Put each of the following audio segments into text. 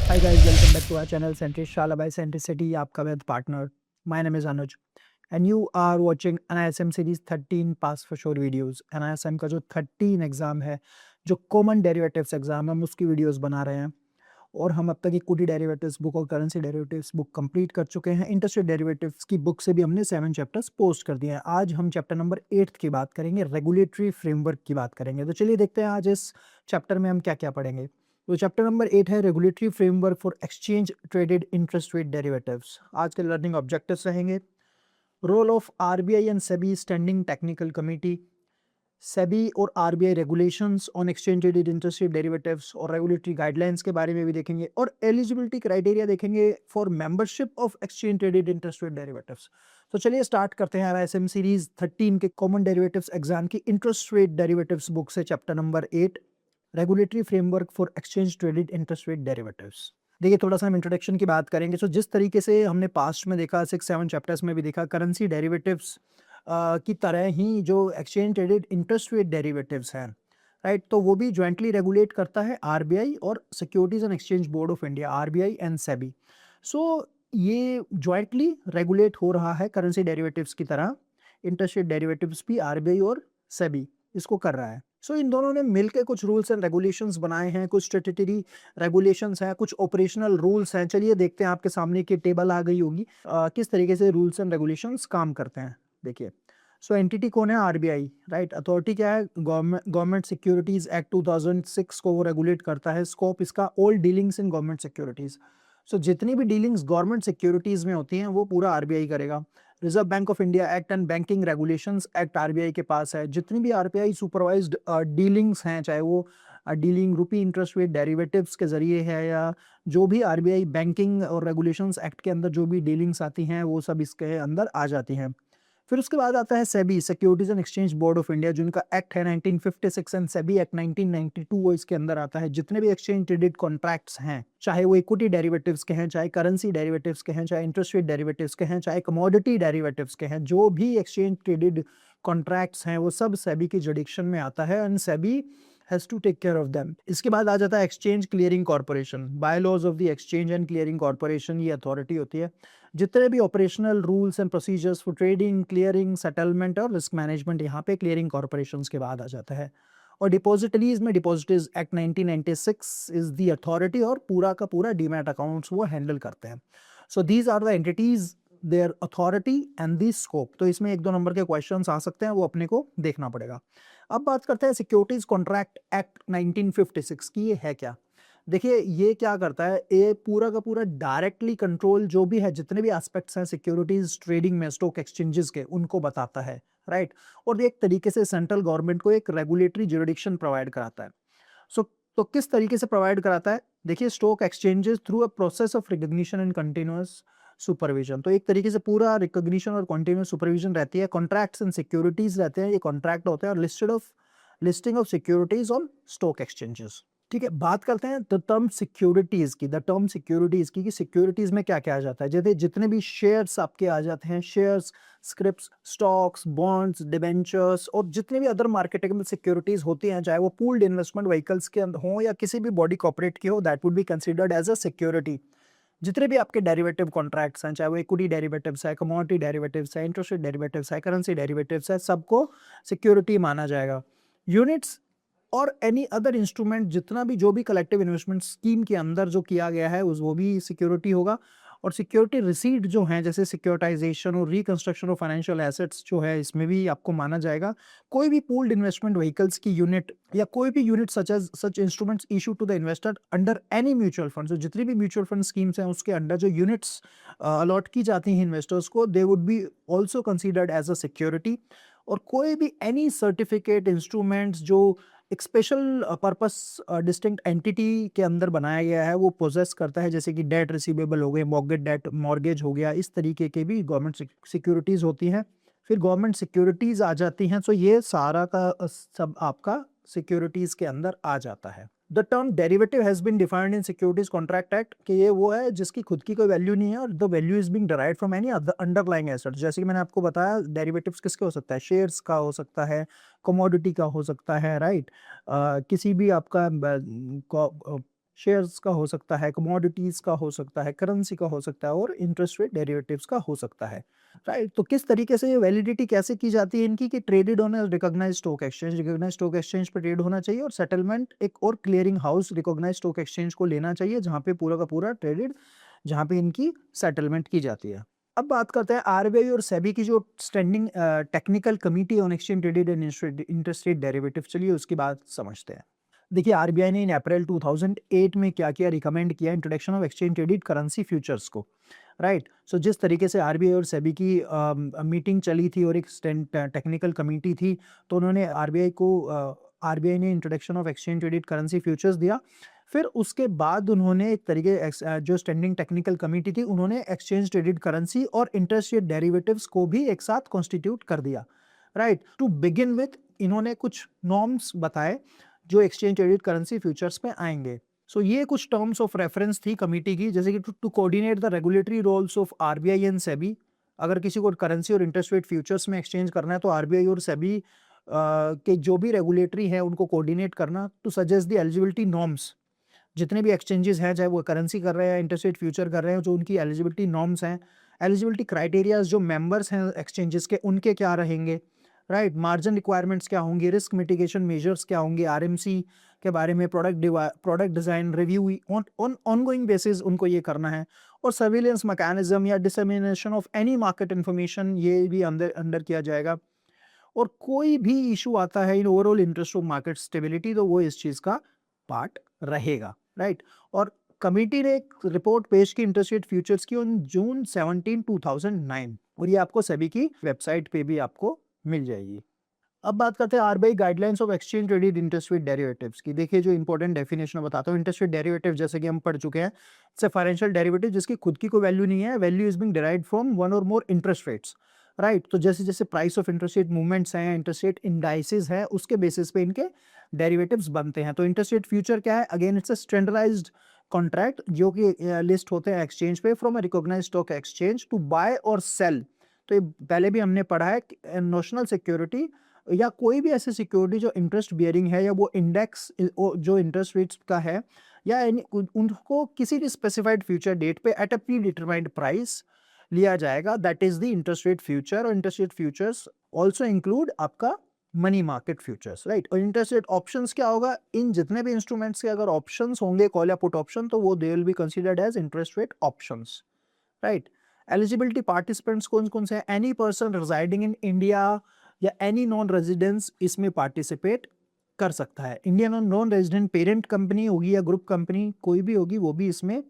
Hi guys, welcome back to our channel Centrist by Centricity, आपका वेद partner. My name is Anuj and you are watching NISM series 13 pass for sure videos. NISM का जो 13 exam है, जो common derivatives exam है, हम उसकी videos बना रहे हैं और हम अब तक इक्विटी डेरिवेटिव्स बुक और करेंसी डेरिवेटिव्स बुक कंप्लीट कर चुके हैं. इंटरेस्ट रेट डेरिवेटिव्स की बुक से भी हमने 7 चैप्टर्स पोस्ट कर दिए हैं. आज हम चैप्टर नंबर 8 की बात करेंगे, रेगुलेटरी फ्रेमवर्क की बात करेंगे. तो चलिए देखते हैं आज इस चैप्टर में हम क्या क्या पढ़ेंगे. तो चैप्टर नंबर 8 है regulatory framework for exchange traded interest rate derivatives. आज के लर्निंग ऑब्जेक्टिव्स रहेंगे role of RBI and SEBI standing technical committee, SEBI और RBI regulations on exchange traded interest rate derivatives और रेगुलेटरी गाइडलाइंस के बारे में भी देखेंगे और एलिजिबिलिटी क्राइटेरिया देखेंगे for membership of exchange traded interest rate derivatives. तो चलिए स्टार्ट करते हैं आईएसएम सीरीज 13 के कॉमन डेरिवेटिव्स एग्जाम की इंटरेस्ट रेट डेरिवेटिव्स बुक से chapter number 8 regulatory framework for exchange traded interest rate derivatives. देखिए थोड़ा सा हम इंट्रोडक्शन की बात करेंगे. सो जिस तरीके से हमने पास्ट में देखा 6-7 चैप्टर्स में भी देखा करेंसी डेरिवेटिव्स की तरह ही जो exchange traded interest rate derivatives हैं, राइट, तो वो भी ज्वाइंटली रेगुलेट करता है आरबीआई और securities and exchange board of India, RBI and SEBI. So ये ज्वाइंटली रेगुलेट हो रहा है करेंसी डेरिवेटिव्स की तरह. इंटरेस्ट रेट डेरिवेटिव्स भी आरबीआई और सेबी इसको कर रहा है. सो इन दोनों ने मिलकर कुछ रूल्स एंड रेगुलेशंस बनाए हैं, कुछ स्टैट्यूटरी रेगुलेशंस हैं, कुछ ऑपरेशनल रूल्स हैं. चलिए देखते हैं, आपके सामने की टेबल आ गई होगी, किस तरीके से रूल्स एंड रेगुलेशंस काम करते हैं. देखिए, सो एंटिटी कौन है? RBI, right. अथॉरिटी क्या है? गवर्नमेंट सिक्योरिटीज एक्ट 2006 को वो रेगुलेट करता है. स्कोप इसका all dealings in government securities. So जितनी भी डीलिंग्स गवर्नमेंट सिक्योरिटीज में होती हैं वो पूरा आरबीआई करेगा. Reserve bank of India act and banking regulations act RBI के पास है. जितनी भी आरबीआई सुपरवाइज्ड डीलिंग्स हैं, चाहे वो डीलिंग रुपी इंटरेस्ट रेट डेरिवेटिव्स के जरिए है या जो भी आरबीआई बैंकिंग और रेगुलेशंस एक्ट के अंदर जो भी डीलिंग्स आती हैं वो सब इसके अंदर आ जाती हैं. फिर उसके बाद आता है SEBI, securities and exchange board of India, जिनका एक्ट है 1956 एंड सेबी एक्ट 1992, वो इसके अंदर आता है. जितने भी एक्सचेंज ट्रेडेड कॉन्ट्रैक्ट्स हैं, चाहे वो इक्विटी डेरिवेटिव्स के हैं, चाहे करेंसी डेरिवेटिव्स के हैं, चाहे इंटरेस्ट रेट डेरिवेटिव्स के हैं, चाहे कमोडिटी डेरिवेटिव्स के हैं, जो भी एक्सचेंज ट्रेडेड कॉन्ट्रैक्ट्स हैं वो सब सेबी की जुडिक्शन में आता है and SEBI has to take care of them. इसके बाद आ जाता है exchange clearing corporation, bylaws of the exchange and clearing corporation, ये अथॉरिटी होती है. जितने भी operational rules and procedures for trading, clearing, settlement और रिस्क मैनेजमेंट यहाँ पे क्लियरिंग कॉर्पोरेशंस के बाद आ जाता है. और डिपॉजिटरीज में depositories act 1996 is the authority और पूरा का पूरा डीमैट अकाउंट्स वो हैंडल करते हैं. So these are the entities, their authority and the scope. तो इसमें 1-2 नंबर के क्वेश्चंस आ सकते हैं, वो अपने को देखना पड़ेगा. अब बात करते हैं सिक्योरिटीज कॉन्ट्रैक्ट एक्ट 1956 की. ये है क्या? देखिए ये क्या करता है, ये पूरा का पूरा डायरेक्टली कंट्रोल जो भी है, जितने भी एस्पेक्ट्स हैं सिक्योरिटीज ट्रेडिंग में स्टॉक एक्सचेंजेस के, उनको बताता है, राइट. और एक तरीके से सेंट्रल गवर्नमेंट को एक रेगुलेटरी जुरिडिक्शन प्रोवाइड कराता है. सो तो किस तरीके से प्रोवाइड कराता है? देखिए, stock exchanges through a process of recognition and continuous supervision. तो एक तरीके से पूरा रिकॉग्निशन और कंटिन्यूअस सुपरविजन रहती है. कॉन्ट्रैक्ट्स एंड सिक्योरिटीज रहते हैं, ये कॉन्ट्रैक्ट होते हैं और listing of securities on stock exchanges. ठीक है, बात करते हैं द टर्म सिक्योरिटीज की. द टर्म सिक्योरिटीज की, कि सिक्योरिटीज में क्या क्या आ जाता है. जैसे जितने भी शेयर्स आपके आ जाते हैं, shares, scripts, stocks, bonds, debentures और जितने भी अदर मार्केटेबल सिक्योरिटीज होती हैं, चाहे वो पूल्ड इन्वेस्टमेंट व्हीकल्स के अंदर हो या किसी भी बॉडी कॉर्पोरेट की हो, that would be considered as a security. जितने भी आपके डेरिवेटिव कॉन्ट्रैक्ट्स हैं, चाहे वो इक्विटी डेरिवेटिव्स है, कमोडिटी डेरिवेटिव्स है, इंटरेस्ट रेट डेरिवेटिव्स है, करेंसी डेरिवेटिव्स है, सबको सिक्योरिटी माना जाएगा. यूनिट्स और एनी अदर इंस्ट्रूमेंट, जितना भी जो भी कलेक्टिव इन्वेस्टमेंट स्कीम के अंदर जो किया गया है उस वो भी सिक्योरिटी होगा. और सिक्योरिटी रिसीट जो है, जैसे सिक्योरिटाइजेशन और रिकंस्ट्रक्शन ऑफ फाइनेंशियल एसेट्स जो है, इसमें भी आपको माना जाएगा. कोई भी पूल्ड इन्वेस्टमेंट व्हीकल्स की यूनिट या कोई भी unit such instruments issue to the investor under any mutual fund, जितनी भी म्यूचुअल फंड स्कीम्स हैं उसके अंडर जो यूनिट्स अलॉट की जाती हैं इन्वेस्टर्स को, they would be also considered as a security. और कोई भी एनी सर्टिफिकेट इंस्ट्रूमेंट्स जो एक स्पेशल पर्पस डिस्टिंक्ट एंटिटी के अंदर बनाया गया है, वो पोजेस करता है, जैसे कि डेट रिसीवेबल हो गए, मॉर्गेज हो गया, इस तरीके के भी गवर्नमेंट सिक्योरिटीज होती हैं. फिर गवर्नमेंट सिक्योरिटीज आ जाती हैं. सो ये सारा का सब आपका सिक्योरिटीज के अंदर आ जाता है. The term derivative has been defined in securities contract act, कि ये वो है जिसकी खुद की कोई वैल्यू नहीं है और the value is being derived from any other underlying asset. जैसे कि मैंने आपको बताया, डेरिवेटिव्स किसके हो सकता है? शेयर्स का हो सकता है, कमोडिटी का हो सकता है, राइट. किसी भी आपका शेयर्स का हो सकता है, कमोडिटीज़ का हो सकता है, करेंसी का हो सकता है और इंटरेस्ट रेट डेरिवेटिव्स का हो सकता है, राइट? तो किस तरीके से वैलिडिटी कैसे की जाती है इनकी कि traded on a recognised stock exchange पे ट्रेड होना चाहिए और सेटलमेंट एक और clearing house recognised stock exchange को लेना चाहिए जहाँ पे पूरा का पूरा ट्रेडेड जहाँ पे इनकी सेटलमेंट की जाती है। अब बात करते हैं आरबीआई और सेबी की जो standing technical committee on exchange traded and interest rate derivative, चलिए उसकी बात समझते हैं। देखिए आरबीआई ने इन अप्रैल 2008 में क्या किया, रिकमेंड किया introduction of exchange traded currency futures को, राइट? सो जिस तरीके से आरबीआई और सेबी की मीटिंग चली थी और एक टेक्निकल कमेटी थी, तो उन्होंने आरबीआई ने introduction of exchange traded currency futures दिया। फिर उसके बाद उन्होंने एक तरीके जो स्टैंडिंग टेक्निकल कमेटी थी उन्होंने एक्सचेंज ट्रेडेड करेंसी और इंटरेस्ट रेट डेरिवेटिव्स को भी एक साथ कॉन्स्टिट्यूट कर दिया, राइट? टू बिगिन विथ इन्होंने कुछ नॉर्म्स बताए जो एक्सचेंज ट्रेडेड करेंसी फ्यूचर्स में आएंगे। सो ये कुछ टर्म्स ऑफ रेफरेंस थी कमिटी की, जैसे कि to coordinate the regulatory roles of RBI and SEBI. अगर किसी को करेंसी और इंटरेस्ट रेट फ्यूचर्स में एक्सचेंज करना है तो आरबीआई और सेबी के जो भी रेगुलेटरी है उनको कोऑर्डिनेट करना, to suggest the eligibility norms. जितने भी एक्सचेंजेस हैं चाहे वो करेंसी कर रहे हैं, इंटरेस्ट रेट फ्यूचर कर रहे हैं, जो उनकी एलिजिबिलिटी नॉर्म्स हैं, एलिजिबिलिटी क्राइटेरियाज जो मेंबर्स हैं एक्सचेंजेस के उनके क्या रहेंगे, राइट? मार्जिन रिक्वायरमेंट्स क्या होंगी, रिस्क मिटिगेशन मेजर्स क्या होंगे, आरएमसी के बारे में, product design review on ongoing basis उनको ये करना है, और सर्विलेंस मैकेनिज्म या dissemination of any market information ये भी अंदर अंडर किया जाएगा। और कोई भी इशू आता है in overall interest of market stability तो वो इस चीज का पार्ट रहेगा, राइट? और कमिटी ने एक रिपोर्ट पेश की इंटरेस्ट रेट फ्यूचर्स की ऑन जून 17, 2009, और ये आपको सेबी की वेबसाइट पे भी आपको मिल जाएगी। अब बात करते हैं RBI guidelines of exchange traded interest rate derivatives की। देखिए जो इंपॉर्टेंट डेफिनेशन बताता हूँ, इंटरेस्ट रेट डेरिवेटिव जैसे कि हम पढ़ चुके हैं, इट्स अ फाइनेंशियल डेरिवेटिव जिसकी खुद की कोई वैल्यू नहीं है, value is being derived from one और मोर इंटरेस्ट रेट्स, राइट? तो जैसे जैसे price of interest rate movements हैं, इंटरेस्ट रेट इंडाइसिस है, उसके बेसिस पे इनके डेरिवेटिव्स बनते हैं। तो इंटरेस्ट रेट फ्यूचर क्या है? Again it's a standardised contract जो कि लिस्ट होते हैं एक्सचेंज पे from a recognised stock exchange to buy और सेल। तो ये पहले भी हमने पढ़ा है, नोशनल सिक्योरिटी या कोई भी ऐसी सिक्योरिटी जो इंटरेस्ट बियरिंग है या वो इंडेक्स जो इंटरेस्ट रेट्स का है, या उनको किसी भी स्पेसिफाइड फ्यूचर डेट पे at a predetermined price लिया जाएगा, that is the interest rate future. और interest rate futures also include आपका मनी मार्केट फ्यूचर्स, राइट? और इंटरेस्ट रेट ऑप्शंस क्या होगा? इन जितने भी इंस्ट्रूमेंट्स के अगर ऑप्शंस होंगे, कॉल या पुट ऑप्शन, तो वो they will be considered as interest rate options, right? Eligibility participants कौन कौन से हैं? Any person residing in India या एनी नॉन रेजिडेंस इसमें पार्टिसिपेट कर सकता है। इंडियन और नॉन रेजिडेंट पेरेंट कंपनी होगी या ग्रुप कंपनी कोई भी होगी, वो भी इसमें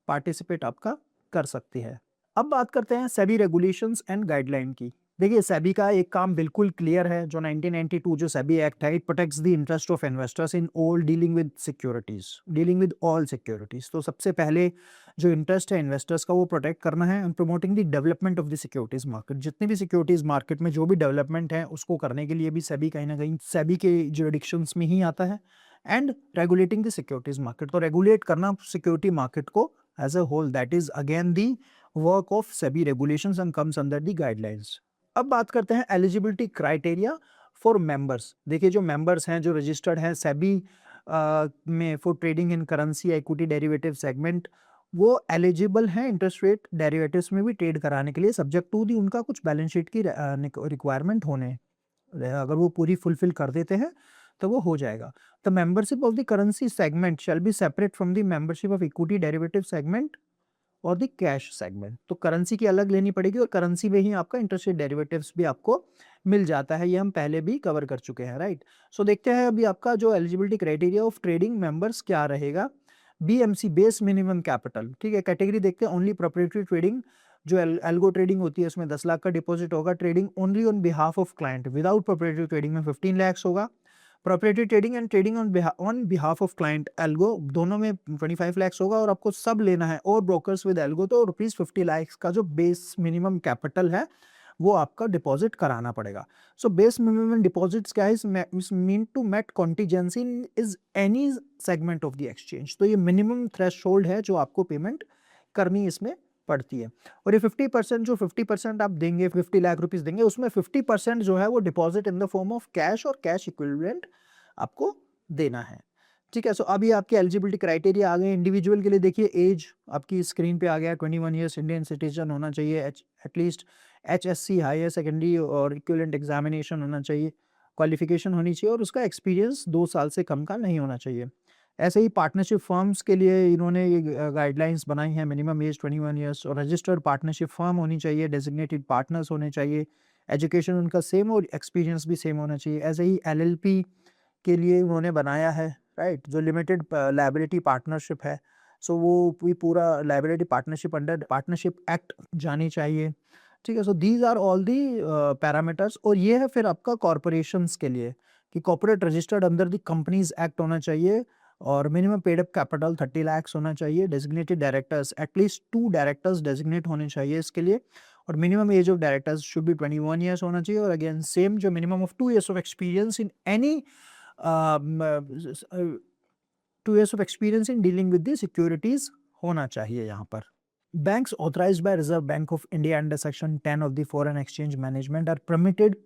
पार्टिसिपेट आपका कर सकती है। अब बात करते हैं सेबी रेगुलेशंस एंड गाइडलाइन की। देखिए सेबी का एक काम बिल्कुल क्लियर है, जो 1992 जो सेबी एक्ट है, it protects the interest of investors in all dealing with securities, dealing with all securities. तो सबसे पहले जो इंटरेस्ट है इन्वेस्टर्स का वो प्रोटेक्ट करना है, and promoting the development of the securities market. जितने भी सिक्योरिटीज मार्केट में जो भी डेवलपमेंट है उसको करने के लिए भी सेबी कहीं ना कहीं सेबी के जुरिडिक्शंस में ही आता है, and regulating the securities market. तो रेगुलेट करना सिक्योरिटी मार्केट को as a whole, that is again the work of SEBI regulations and comes under the guidelines. अब बात करते हैं एलिजिबिलिटी क्राइटेरिया फॉर मेंबर्स। देखिए जो मेंबर्स हैं जो रजिस्टर्ड हैं सेबी में for trading in currency equity derivative segment, वो एलिजिबल हैं इंटरेस्ट रेट डेरिवेटिव्स में भी ट्रेड कराने के लिए, सब्जेक्ट टू दी उनका कुछ बैलेंस शीट की रिक्वायरमेंट होने, अगर वो पूरी फुलफिल कर देते हैं तो वो हो जाएगा। The membership of the currency segment shall be separate from the membership of equity derivative segment और द कैश सेगमेंट। तो करेंसी की अलग लेनी पड़ेगी और करेंसी में ही आपका इंटरेस्ट रेट डेरिवेटिव्स भी आपको मिल जाता है, ये हम पहले भी कवर कर चुके हैं, राइट? सो देखते हैं अभी आपका जो eligibility criteria of trading members क्या रहेगा। बीएमसी बेस मिनिमम कैपिटल, ठीक है। कैटेगरी देखते हैं, ओनली प्रोप्राइटरी ट्रेडिंग, जो एल्गो ट्रेडिंग होती है उसमें 10 लाख का डिपॉजिट होगा। Trading only on behalf of client, without proprietary trading में 15 लाख होगा। Proprietary trading and trading on behalf of client algo दोनों में 25 लाख होगा, और आपको सब लेना है और ब्रोकर्स विद एल्गो तो ₹50 लाख का जो बेस मिनिमम कैपिटल है वो आपका डिपॉजिट कराना पड़ेगा। सो बेस मिनिमम डिपॉजिट्स क्या है? Is mean to met contingency is any segment of the exchange. तो ये मिनिमम थ्रेशोल्ड है जो आपको पेमेंट करनी इसमें पड़ती है। और ये 50% जो 50% आप देंगे, 50 लाख रुपीस देंगे, उसमें 50% जो है वो deposit in the form of cash और कैश इक्विवेलेंट आपको देना है। ठीक है, सो अभी आपके एलिजिबिलिटी क्राइटेरिया आ गए। इंडिविजुअल के लिए देखिए एज आपकी स्क्रीन पे आ गया, 21 ईयर्स, इंडियन सिटीजन होना चाहिए, एटलीस्ट HSC हायर सेकेंडरी और इक्विवेलेंट एग्जामिनेशन होना चाहिए, क्वालिफिकेशन होनी चाहिए और उसका एक्सपीरियंस 2 साल से कम का नहीं होना चाहिए। ऐसे ही पार्टनरशिप फर्म्स के लिए इन्होंने ये गाइडलाइंस बनाई हैं, मिनिमम एज 21 ईयर्स और रजिस्टर्ड पार्टनरशिप फर्म होनी चाहिए, डेजिग्नेटेड पार्टनर्स होने चाहिए, एजुकेशन उनका सेम और एक्सपीरियंस भी सेम होना चाहिए। ऐसे ही LLP के लिए उन्होंने बनाया है, राइट, जो लिमिटेड लायबिलिटी पार्टनरशिप है, सो वो भी पूरा liability partnership under partnership act जानी चाहिए। ठीक है, so these are all the parameters. और ये है फिर आपका कॉरपोरेशंस के लिए कि corporate registered under the companies act होना चाहिए और minimum paid up capital 30 lakh होना चाहिए, designated directors at least 2 directors designate होने चाहिए इसके लिए और minimum age of directors should be 21 years होना चाहिए और अगेन सेम जो minimum of 2 years of experience in any 2 years of experience in dealing with the securities होना चाहिए यहाँ पर। Banks authorized by Reserve Bank of India under Section 10 of the Foreign Exchange Management are permitted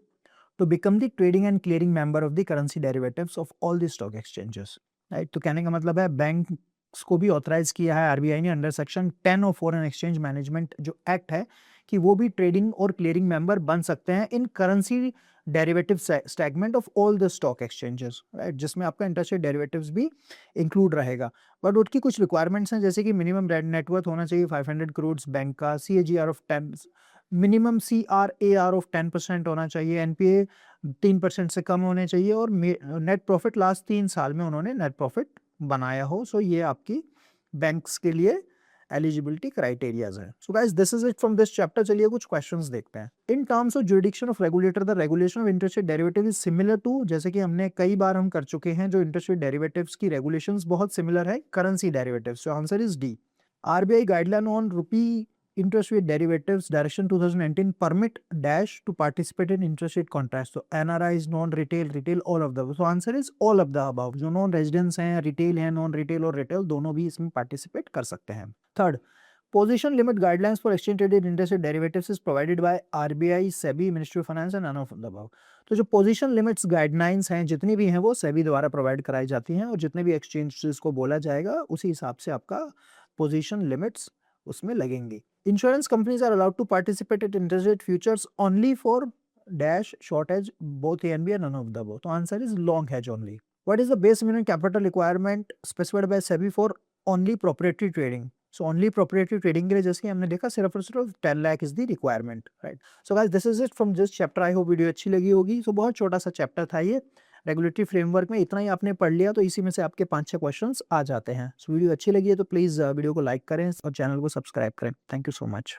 to become the trading and clearing member of the currency derivatives of all the stock exchanges. Right? तो कहने का मतलब है banks को भी authorise किया है RBI ने under section 10 of foreign exchange management जो एक्ट है कि वो भी ट्रेडिंग और क्लियरिंग मेंबर बन सकते हैं in currency derivative segment of all the stock exchanges, right, जिसमें आपका इंटरेस्ट रेट डेरिवेटिव्स भी इंक्लूड रहेगा। बट उसकी कुछ रिक्वायरमेंट्स हैं जैसे कि मिनिमम नेटवर्थ होना चाहिए 500 करोड़ बैंक का, CAGR of 10, minimum CRAR of 10% होना चाहिए, NPA 3% से कम होने चाहिए और नेट प्रॉफिट लास्ट 3 साल में उन्होंने नेट प्रॉफिट बनाया हो। सो ये आपकी बैंक्स के लिए एलिजिबिलिटी क्राइटेरियाज है। So guys this is it from this chapter. चलिए कुछ क्वेश्चंस देखते हैं। In terms of jurisdiction of regulator the regulation of interest rate derivative is similar to, जैसे कि हमने कई बार हम कर चुके हैं, जो इंटरेस्ट रेट डेरिवेटिव्स की रेगुलेशंस बहुत सिमिलर है currency derivatives. So answer is D. RBI guideline on rupee interest rate derivatives direction 2019 permit dash to participate in interest rate contracts. So NRIs, non-retail, retail, all of the, so answer is all of the above. जो non residence हैं, retail हैं, non retail और retail दोनों भी इसमें participate कर सकते हैं। Third, position limit guidelines for exchange traded interest rate derivatives is provided by RBI, SEBI, Ministry of Finance and none of the above. तो जो पोजीशन लिमिट्स गाइडलाइंस हैं जितनी भी हैं वो सेबी द्वारा प्रोवाइड कराई जाती हैं और जितने भी एक्सचेंजेस को बोला जाएगा उसी हिसाब से आपका पोजीशन लिमिट्स उसमें लगेंगी। Insurance companies are allowed to participate at interest rate futures only for dash short as both ANB and none of the above. तो answer is long hedge only. What is the base minimum capital requirement specified by SEBI for only proprietary trading? So only proprietary trading के लिए जैसे हमने देखा सिर्फ और सिर्फ 10 lakh is the requirement, right. So guys this is it from this chapter. I hope video अच्छी लगी होगी। सो बहुत छोटा सा चैप्टर था ये, रेगुलेटरी फ्रेमवर्क में इतना ही आपने पढ़ लिया तो इसी में से आपके 5-6 क्वेश्चंस आ जाते हैं। सो वीडियो अच्छी लगी है तो प्लीज़ वीडियो को लाइक करें और चैनल को सब्सक्राइब करें। Thank you so much.